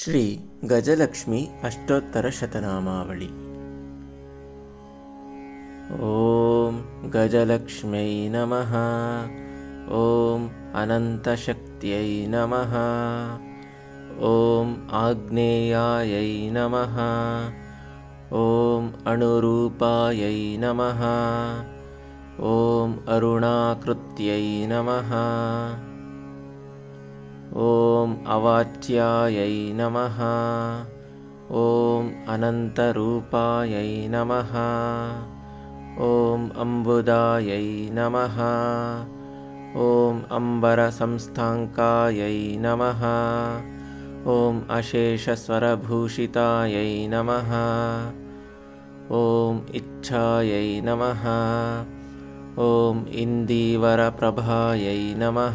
ಶ್ರೀ ಗಜಲಕ್ಷ್ಮಿ ಅಷ್ಟೋತ್ತರಶತನಾಮಾವಳಿ. ಓಂ ಗಜಲಕ್ಷ್ಮ್ಯೈ ನಮಃ. ಓಂ ಅನಂತಶಕ್ತ್ಯೈ ನಮಃ. ಓಂ ಆಗ್ನೇಯಾಯೈ ನಮಃ. ಓಂ ಅಣುರೂಪಾಯೈ ನಮಃ. ಓಂ ಅರುಣಾಕೃತ್ಯೈ ನಮಃ. ಓಂ ಅವಾಚ್ಯಾಯೈ ನಮಃ. ಓಂ ಅನಂತರೂಪಾಯೈ ನಮಃ. ಓಂ ಅಂಬುದಾಯೈ ನಮಃ. ಓಂ ಅಂಬರಸಂಸ್ಥಾಂಕಾಯೈ ನಮಃ. ಓಂ ಅಶೇಷಸ್ವರಭೂಷಿತಾಯೈ ನಮಃ. ಓಂ ಇಚ್ಛಾಯೈ ನಮಃ. ಓಂ ಇಂದೀವರಪ್ರಭಾಯೈ ನಮಃ.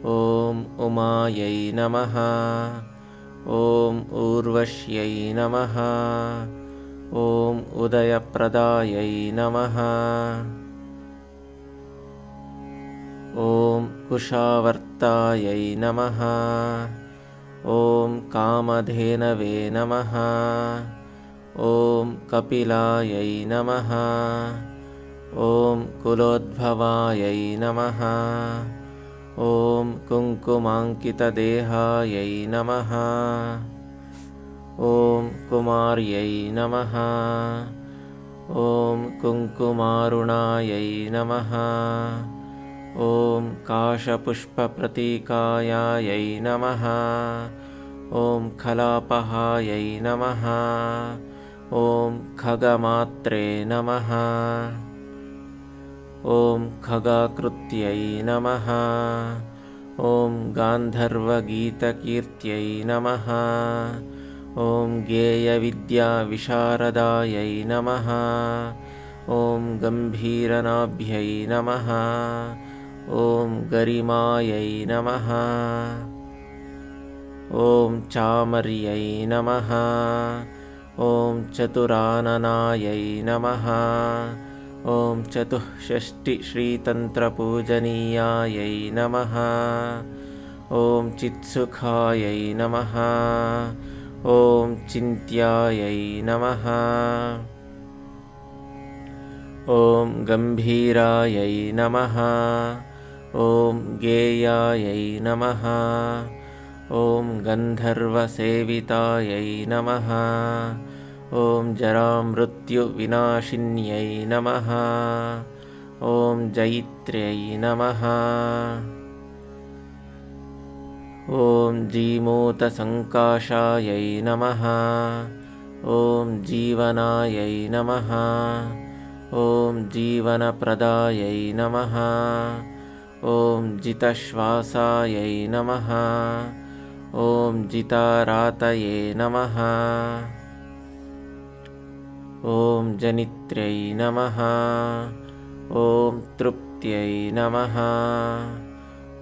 ಓಂ ಉಮಾಯೈ ನಮಃ. ಓಂ ಊರ್ವಶ್ಯೈ ನಮಃ. ಓಂ ಉದಯಪ್ರದಾಯೈ ನಮಃ. ಓಂ ಕುಶಾವರ್ತಾಯೈ ನಮಃ. ಓಂ ಕಾಮಧೇನವೇ ನಮಃ. ಓಂ ಕಪಿಲಾಯೈ ನಮಃ. ಓಂ ಕುಲೋದ್ಭವಾಯೈ ನಮಃ. ಓಂ ಕುಂಕುಮಾಂಕಿತದೇಹಾಯೈ ನಮಃ. ಓಂ ಕುಮಾರ್ಯೈ ನಮಃ. ಓಂ ಕುಂಕುಮಾರುಣಾಯೈ ನಮಃ. ಓಂ ಕಾಶಪುಷ್ಪಪ್ರತೀಕಾಯಾಯೈ ನಮಃ. ಓಂ ಖಲಾಪಹಾಯೈ ನಮಃ. ಓಂ ಖಗಮಾತ್ರೇ ನಮಃ. ಓಂ ಖಗಾಕೃತ್ಯೈ ನಮಃ. ಓಂ ಗಾಂಧರ್ವಗೀತಕೀರ್ತ್ಯೈ ನಮಃ. ಓಂ ಗೇಯವಿದ್ಯಾವಿಶಾರದಾಯೈ ನಮಃ. ಓಂ ಗಂಭೀರನಾಭ್ಯೈ ನಮಃ. ಓಂ ಗರಿಮಾಯೈ ನಮಃ. ಓಂ ಚಾಮರ್ಯೈ ನಮಃ. ಓಂ ಚತುರಾನನಾಯೈ ನಮಃ. ಓಂ ಚತುಃಷಷ್ಠಿಶ್ರೀತಂತ್ರಪೂಜನೀಯಾಯೈ ನಮಃ. ಓಂ ಚಿತ್ಸುಖಾಯೈ ನಮಃ. ಓಂ ಚಿಂತ್ಯಾಯೈ ನಮಃ. ಓಂ ಗಂಭೀರಾಯೈ ನಮಃ. ಓಂ ಗೇಯಾಯೈ ನಮಃ. ಓಂ ಗಂಧರ್ವಸೇವಿತಾಯೈ ನಮಃ. ಓಂ ಜರಾಮೃತ್ಯುವಿನಾಶಿನ್ಯೈ ನಮಃ. ಓಂ ಜೈತ್ರ್ಯೈ ನಮಃ. ಓಂ ಜೀಮೂತಸಂಕಾಶಾಯೈ ನಮಃ. ಓಂ ಜೀವನಾಯೈ ನಮಃ. ಓಂ ಜೀವನಪ್ರದಾಯೈ ನಮಃ. ಓಂ ಜಿತಶ್ವಾಸಾಯೈ ನಮಃ. ಓಂ ಜಿತಾರಾತಯೇ ನಮಃ. ಓಂ ಜನಿತ್ರ್ಯೈ ನಮಃ. ಓಂ ತೃಪ್ತ್ಯೈ ನಮಃ.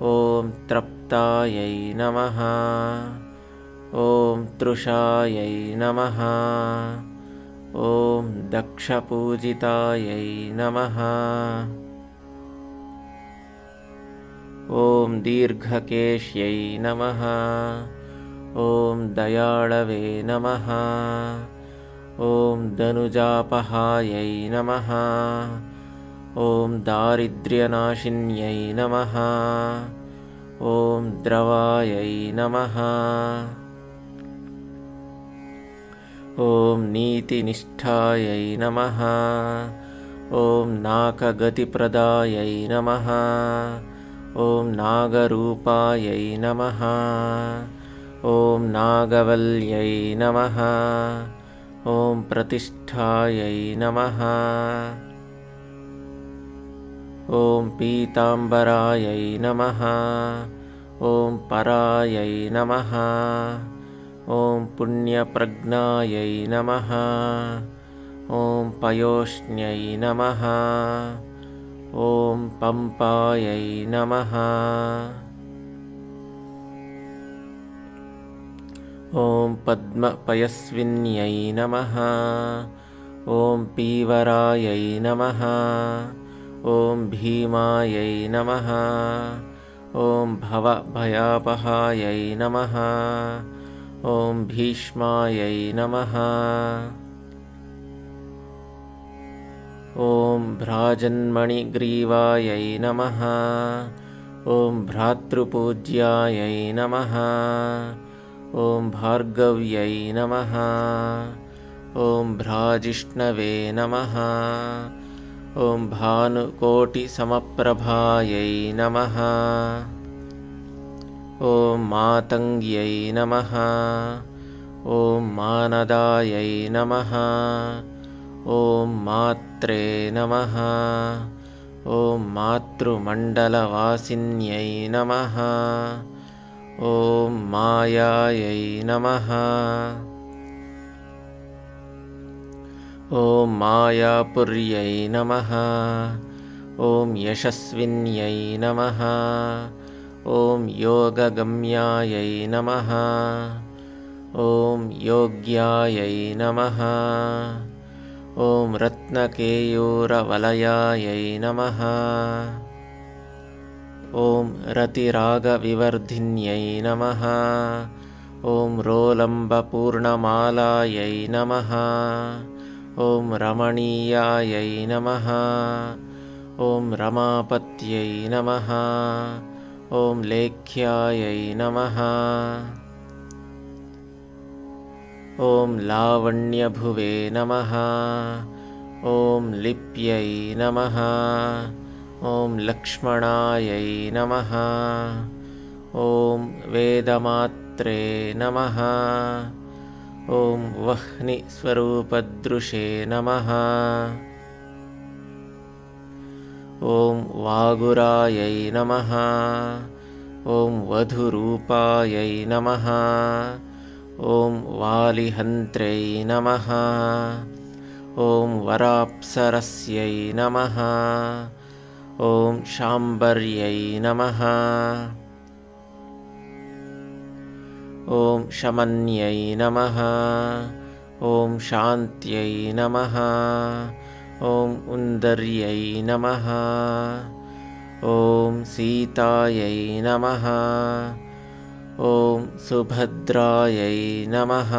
ಓಂ ತೃಪ್ತಾಯೈ ನಮಃ. ಓಂ ತೃಷಾಯೈ ನಮಃ. ಓಂ ದಕ್ಷಪೂಜಿತಾಯೈ ನಮಃ. ಓಂ ದೀರ್ಘಕೇಶ್ಯೈ ನಮಃ. ಓಂ ದಯಾಳವೇ ನಮಃ. ಓಂ ಧನುಜಾಪಹಾಯೈ ನಮಃ. ಓಂ ದಾರಿದ್ರ್ಯನಾಶಿನ್ಯೈ ನಮಃ. ಓಂ ದ್ರವಾಯೈ ನಮಃ. ಓಂ ನೀತಿನಿಷ್ಠಾಯೈ ನಮಃ. ಓಂ ನಾಕಗತಿಪ್ರದಾಯೈ ನಮಃ. ಓಂ ನಾಗರೂಪಾಯೈ ನಮಃ. ಓಂ ನಾಗವಲ್ಯೈ ನಮಃ. ಓಂ ಪ್ರತಿಷ್ಠಾಯೈ ನಮಃ. ಓಂ ಪೀತಾಂಬರಾಯೈ ನಮಃ. ಓಂ ಪರಾಯೈ ನಮಃ. ಓಂ ಪುಣ್ಯಪ್ರಜ್ಞಾಯೈ ನಮಃ. ಓಂ ಪಯೋಷ್ಣ್ಯೈ ನಮಃ. ಓಂ ಪಂಪಾಯೈ ನಮಃ. ಓಂ ಪದ್ಮಪಯಸ್ವಿನ್ಯೈ ನಮಃ. ಓಂ ಪೀವರಾಯೈ ನಮಃ. ಓಂ ಭೀಮಾಯೈ ನಮಃ. ಓಂ ಭವಭಯಾಪಹಾಯೈ ನಮಃ. ॐ भीष्मायै नमः। ॐ भ्राजन्मणिग्रीवायै नमः। ॐ भ्रातृपूज्यायै नमः। ॐ भार्गव्यै नमः। ॐ भ्राजिष्णवे नमः। ॐ भानुकोटिसमप्रभायै नमः। ॐ मातङ्ग्यै नमः। ॐ मानदायै नमः। ॐ मात्रे नमः। ॐ मातृमण्डलवासिन्यै नमः। ॐ मायायै नमः। ॐ मायापुर्यै नमः। ॐ यशस्विन्यै नमः। ॐ योगगम्यायै नमः। ॐ योग्यायै नमः। ॐ रत्नकेयूरवलयायै नमः। ॐ रतिरागविवर्धिन्यै नमः। ॐ रोलम्बपूर्णमालायै नमः। ॐ रमणीयायै नमः। ॐ रमापत्यै नमः। ॐ लेख्यायै नमः। ॐ लावण्यभुवे नमः। ॐ लिप्यै नमः। ॐ लक्ष्मणायै नमः। ॐ वेदमात्रे नमः। ॐ वह्निस्वरूपदृशे नमः। ॐ वागुरायै नमः। ॐ वधुरूपायै नमः। ॐ वालिहन्त्र्यै नमः। ॐ वराप्सरस्यै नमः। ॐ शाम्बर्यै नमः। ॐ शमन्यै नमः। ॐ शान्त्यै नमः। ॐ उन्दर्यै नमः। ॐ सीतायै नमः। ॐ सुभद्रायै नमः।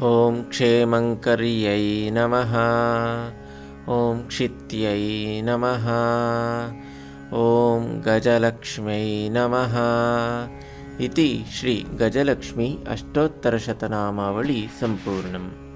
ॐ क्षेमङ्कर्यै नमः। ॐ क्षित्यै नमः। ॐ गजलक्ष्म्यै नमः। इति श्री गजलक्ष्मी अष्टोत्तरशतनामावली सम्पूर्णम्।